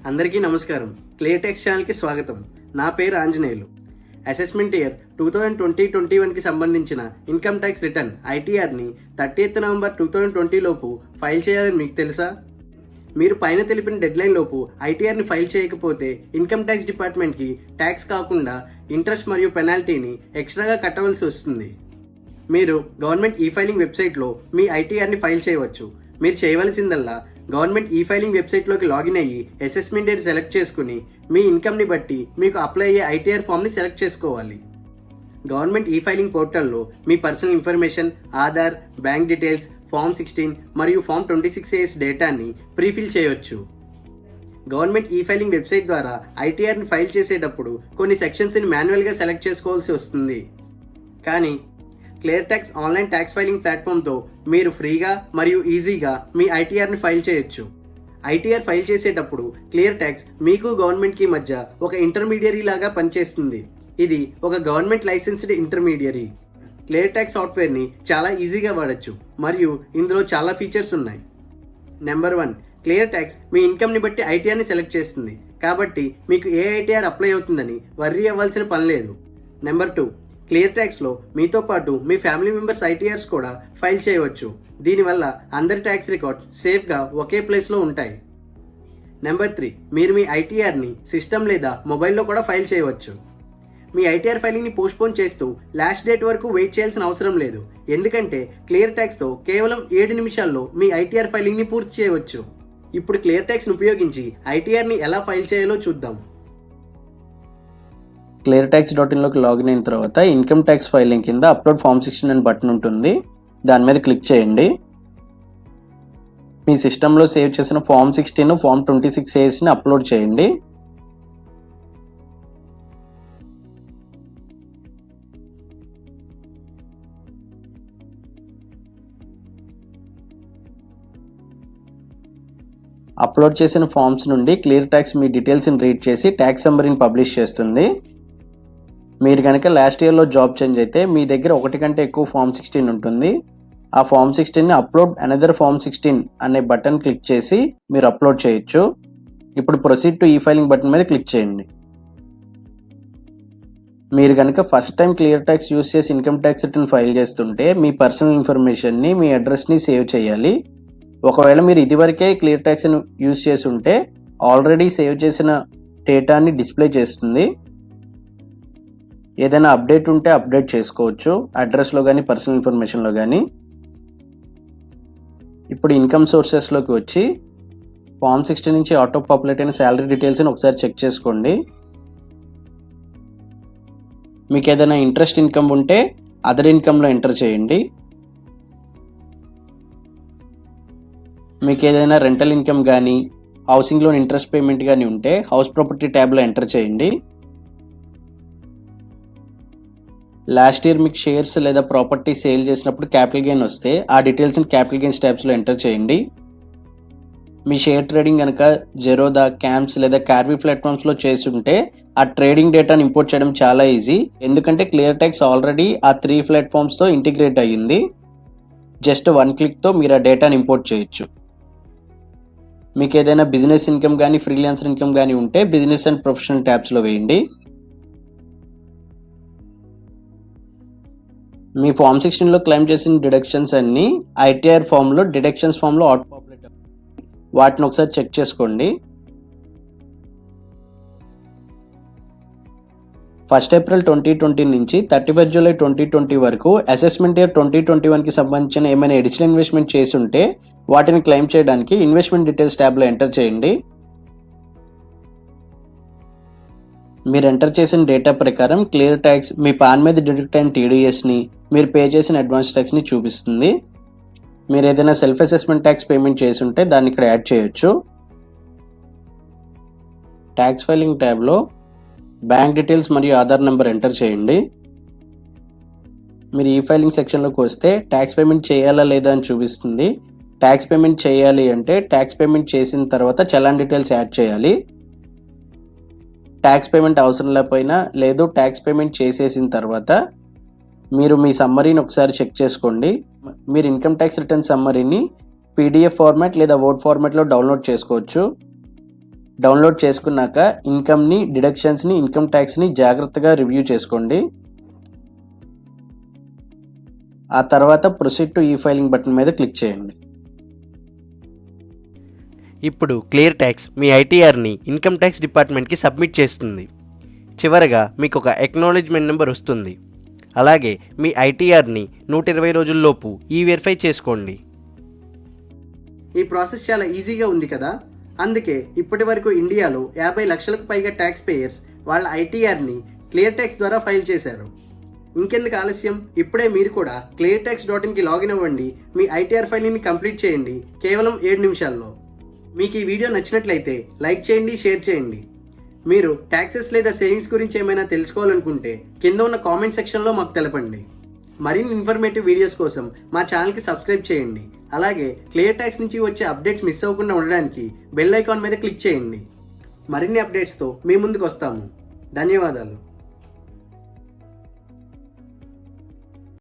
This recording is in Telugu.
అందరికీ నమస్కారం. క్లియర్ టెక్స్ట్ ఛానల్కి స్వాగతం. నా పేరు ఆంజనేయులు. అసెస్మెంట్ ఇయర్ 2020-21కి సంబంధించిన ఇన్కమ్ ట్యాక్స్ రిటర్న్ ఐటీఆర్ని 30th నవంబర్ 2020 లోపు ఫైల్ చేయాలని మీకు తెలుసా? మీరు పైన తెలిపిన డెడ్లైన్ లోపు ఐటీఆర్ని ఫైల్ చేయకపోతే ఇన్కమ్ ట్యాక్స్ డిపార్ట్మెంట్కి ట్యాక్స్ కాకుండా ఇంట్రెస్ట్ మరియు పెనాల్టీని ఎక్స్ట్రాగా కట్టవలసి వస్తుంది. మీరు గవర్నమెంట్ ఈ ఫైలింగ్ వెబ్సైట్లో మీ ఐటీఆర్ని ఫైల్ చేయవచ్చు. మీరు చేయవలసిందల్లా గవర్నమెంట్ ఈ ఫైలింగ్ వెబ్సైట్లోకి లాగిన్ అయ్యి అసెస్మెంట్ డేట్ సెలెక్ట్ చేసుకుని మీ ఇన్కమ్ని బట్టి మీకు అప్లై అయ్యే ఐటీఆర్ ఫామ్ని సెలెక్ట్ చేసుకోవాలి. గవర్నమెంట్ ఈ ఫైలింగ్ పోర్టల్లో మీ personal information, Aadhaar, bank details, form 16 మరియు ఫామ్ 26AS డేటాని ప్రీఫిల్ చేయవచ్చు. గవర్నమెంట్ ఈ ఫైలింగ్ వెబ్సైట్ ద్వారా ఐటీఆర్ని ఫైల్ చేసేటప్పుడు కొన్ని సెక్షన్స్ని మాన్యువల్గా సెలెక్ట్ చేసుకోవాల్సి వస్తుంది. కానీ clear tax online tax filing ప్లాట్ఫామ్తో మీరు ఫ్రీగా మరియు ఈజీగా మీ ఐటీఆర్ని ఫైల్ చేయొచ్చు. ఐటీఆర్ ఫైల్ చేసేటప్పుడు క్లియర్ ట్యాక్స్ మీకు గవర్నమెంట్కి మధ్య ఒక ఇంటర్మీడియరీ లాగా పనిచేస్తుంది. ఇది ఒక government licensed intermediary. Clear tax సాఫ్ట్వేర్ని చాలా ఈజీగా వాడచ్చు మరియు ఇందులో చాలా ఫీచర్స్ ఉన్నాయి. నెంబర్ 1, క్లియర్ ట్యాక్స్ మీ ఇన్కమ్ని బట్టి ఐటీఆర్ని సెలెక్ట్ చేస్తుంది. కాబట్టి మీకు ఏ ఐటీఆర్ అప్లై అవుతుందని వర్రీ అవ్వాల్సిన పని లేదు. నెంబర్ 2, క్లియర్ ట్యాక్స్లో మీతో పాటు మీ ఫ్యామిలీ మెంబర్స్ ఐటీఆర్స్ కూడా ఫైల్ చేయవచ్చు. దీనివల్ల అందరి ట్యాక్స్ రికార్డ్స్ సేఫ్గా ఒకే ప్లేస్లో ఉంటాయి. నెంబర్ 3, మీరు మీ ఐటీఆర్ని సిస్టమ్ లేదా మొబైల్లో కూడా ఫైల్ చేయవచ్చు. మీ ఐటీఆర్ ఫైలింగ్ని పోస్ట్పోన్ చేస్తూ లాస్ట్ డేట్ వరకు వెయిట్ చేయాల్సిన అవసరం లేదు. ఎందుకంటే క్లియర్ ట్యాక్స్తో కేవలం 7 నిమిషాల్లో మీ ఐటీఆర్ ఫైలింగ్ని పూర్తి చేయవచ్చు. ఇప్పుడు క్లియర్ ట్యాక్స్ని ఉపయోగించి ఐటీఆర్ని ఎలా ఫైల్ చేయాలో చూద్దాం. cleartax.in లాగిన్ అయిన తర్వాత ఇన్కమ్ ట్యాక్స్ ఫైలింగ్ కింద అప్లోడ్ ఫామ్ 16 అనే బటన్ ఉంటుంది. దాని మీద క్లిక్ చేయండి. మీ సిస్టంలో సేవ్ చేసిన ఫామ్ 16, ఫామ్ 26ASని అప్లోడ్ చేయండి. అప్లోడ్ చేసిన ఫామ్స్ నుండి క్లియర్ ట్యాక్స్ మీ డీటెయిల్స్ని రీడ్ చేసి ట్యాక్స్ సమ్మరీని పబ్లిష్ చేస్తుంది. మీరు కనుక లాస్ట్ ఇయర్లో జాబ్ చేంజ్ అయితే మీ దగ్గర ఒకటి కంటే ఎక్కువ ఫామ్ 16 ఉంటుంది. ఆ ఫామ్ 16ని అప్లోడ్ అనదర్ ఫామ్ 16 అనే బటన్ క్లిక్ చేసి మీరు అప్లోడ్ చేయొచ్చు. ఇప్పుడు ప్రొసీడ్ టు ఈ ఫైలింగ్ బటన్ మీద క్లిక్ చేయండి. మీరు కనుక first time clear tax use చేసి ఇన్కమ్ ట్యాక్స్ రిటర్న్ ఫైల్ చేస్తుంటే మీ పర్సనల్ ఇన్ఫర్మేషన్ని, మీ అడ్రస్ని సేవ్ చేయాలి. ఒకవేళ మీరు ఇదివరకే క్లియర్ ట్యాక్స్ని యూజ్ చేసి ఉంటే ఆల్రెడీ సేవ్ చేసిన డేటాని డిస్ప్లే చేస్తుంది. ఏదైనా అప్డేట్ ఉంటే అప్డేట్ చేసుకోవచ్చు, అడ్రస్లో కానీ పర్సనల్ ఇన్ఫర్మేషన్లో కానీ. ఇప్పుడు ఇన్కమ్ సోర్సెస్లోకి వచ్చి ఫామ్ 16 నుంచి ఆటో పాపులేట్ అయిన శాలరీ డీటెయిల్స్ని ఒకసారి చెక్ చేసుకోండి. మీకు ఏదైనా ఇంట్రెస్ట్ ఇన్కమ్ ఉంటే అదర్ ఇన్కమ్లో ఎంటర్ చేయండి. మీకు ఏదైనా రెంటల్ ఇన్కమ్ కానీ హౌసింగ్ లోన్ ఇంట్రెస్ట్ పేమెంట్ కానీ ఉంటే హౌస్ ప్రాపర్టీ ట్యాబ్లో ఎంటర్ చేయండి. లాస్ట్ ఇయర్ మీకు షేర్స్ లేదా ప్రాపర్టీ సేల్ చేసినప్పుడు క్యాపిటల్ గెయిన్ వస్తే ఆ డీటెయిల్స్ని క్యాపిటల్ గెయిన్స్ ట్యాబ్స్లో ఎంటర్ చేయండి. మీ షేర్ ట్రేడింగ్ కనుక జెరోదా, క్యాంప్స్ లేదా కార్వీ ప్లాట్ఫామ్స్లో చేసి ఉంటే ఆ ట్రేడింగ్ డేటాను ఇంపోర్ట్ చేయడం చాలా ఈజీ. ఎందుకంటే క్లియర్ ట్యాక్స్ ఆల్రెడీ ఆ 3 ప్లాట్ఫామ్స్తో ఇంటిగ్రేట్ అయ్యింది. జస్ట్ 1 క్లిక్తో మీరు ఆ డేటాను ఇంపోర్ట్ చేయొచ్చు. మీకు ఏదైనా బిజినెస్ ఇన్కమ్ కానీ ఫ్రీలాన్సర్ ఇన్కమ్ కానీ ఉంటే బిజినెస్ అండ్ ప్రొఫెషనల్ ట్యాబ్స్లో వేయండి. మీ ఫామ్ 16లో క్లెయిమ్ చేసిన డిడక్షన్స్ అన్ని ఐటీఆర్ ఫామ్లో డిడక్షన్స్ ఫామ్లో ఆటో పాపులేట్ వాటిని ఒకసారి చెక్ చేసుకోండి. 1 ఏప్రిల్ 2020 నుంచి 31 జూలై 2020 వరకు అసెస్మెంట్ ఇయర్ 2021కి సంబంధించిన ఏమైనా అడిషనల్ ఇన్వెస్ట్మెంట్ చేసి ఉంటే వాటిని క్లెయిమ్ చేయడానికి ఇన్వెస్ట్మెంట్ డీటెయిల్స్ ట్యాబ్లో ఎంటర్ చేయండి. మీరు ఎంటర్ చేసిన డేటా ప్రకారం క్లియర్ ట్యాక్స్ మీ పాన్ మీద డిడక్ట్ అయిన టీడీఎస్ని, మీరు పే చేసిన అడ్వాన్స్ ట్యాక్స్ని చూపిస్తుంది. మీరు ఏదైనా సెల్ఫ్ అసెస్మెంట్ ట్యాక్స్ పేమెంట్ చేసి ఉంటే దాన్ని ఇక్కడ యాడ్ చేయొచ్చు. ట్యాక్స్ ఫైలింగ్ ట్యాబ్లో బ్యాంక్ డీటెయిల్స్ మరియు ఆధార్ నెంబర్ ఎంటర్ చేయండి. మీరు ఈ ఫైలింగ్ సెక్షన్లోకి వస్తే ట్యాక్స్ పేమెంట్ చేయాలా లేదా అని చూపిస్తుంది. ట్యాక్స్ పేమెంట్ చేయాలి అంటే ట్యాక్స్ పేమెంట్ చేసిన తర్వాత చలాన్ డీటెయిల్స్ యాడ్ చేయాలి. ట్యాక్స్ పేమెంట్ అవసరం లేకపోయినా లేదు ట్యాక్స్ పేమెంట్ చేసేసిన తర్వాత మీరు మీ సమ్మరీని ఒకసారి చెక్ చేసుకోండి. మీరు ఇన్కమ్ ట్యాక్స్ రిటర్న్ సమ్మరీని పీడిఎఫ్ ఫార్మాట్ లేదా వర్డ్ ఫార్మాట్లో డౌన్లోడ్ చేసుకోవచ్చు. డౌన్లోడ్ చేసుకున్నాక ఇన్కమ్ని, డిడక్షన్స్ని, ఇన్కమ్ ట్యాక్స్ని జాగ్రత్తగా రివ్యూ చేసుకోండి. ఆ తర్వాత ప్రొసీడ్ టు ఈ ఫైలింగ్ బటన్ మీద క్లిక్ చేయండి. ఇప్పుడు క్లియర్ ట్యాక్స్ మీ ఐటీఆర్ని ఇన్కమ్ ట్యాక్స్ డిపార్ట్మెంట్కి సబ్మిట్ చేస్తుంది. చివరగా మీకు ఒక ఎక్నాలెడ్జ్మెంట్ నెంబర్ వస్తుంది. అలాగే మీ ఐటీఆర్ని 120 రోజుల్లోపు వెరిఫై చేసుకోండి. ఈ ప్రాసెస్ చాలా ఈజీగా ఉంది కదా. అందుకే ఇప్పటి వరకు ఇండియాలో 50 లక్షలకు పైగా ట్యాక్స్ పేయర్స్ వాళ్ళ ఐటీఆర్ని క్లియర్ ట్యాక్స్ ద్వారా ఫైల్ చేశారు. ఇంకెందుకు ఆలస్యం, ఇప్పుడే మీరు కూడా cleartax.inకి లాగిన్ అవ్వండి. మీ ఐటీఆర్ ఫైలింగ్ని కంప్లీట్ చేయండి కేవలం 7 నిమిషాల్లో. మీకు ఈ వీడియో నచ్చినట్లయితే లైక్ చేయండి, షేర్ చేయండి. మీరు ట్యాక్సెస్ లేదా సేవింగ్స్ గురించి ఏమైనా తెలుసుకోవాలనుకుంటే కింద ఉన్న కామెంట్ సెక్షన్లో మాకు తెలపండి. మరిన్ని ఇన్ఫర్మేటివ్ వీడియోస్ కోసం మా ఛానల్కి సబ్స్క్రైబ్ చేయండి. అలాగే క్లియర్ ట్యాక్స్ నుంచి వచ్చే అప్డేట్స్ మిస్ అవ్వకుండా ఉండడానికి బెల్ ఐకాన్ మీద క్లిక్ చేయండి. మరిన్ని అప్డేట్స్తో మీ ముందుకు వస్తాము. ధన్యవాదాలు.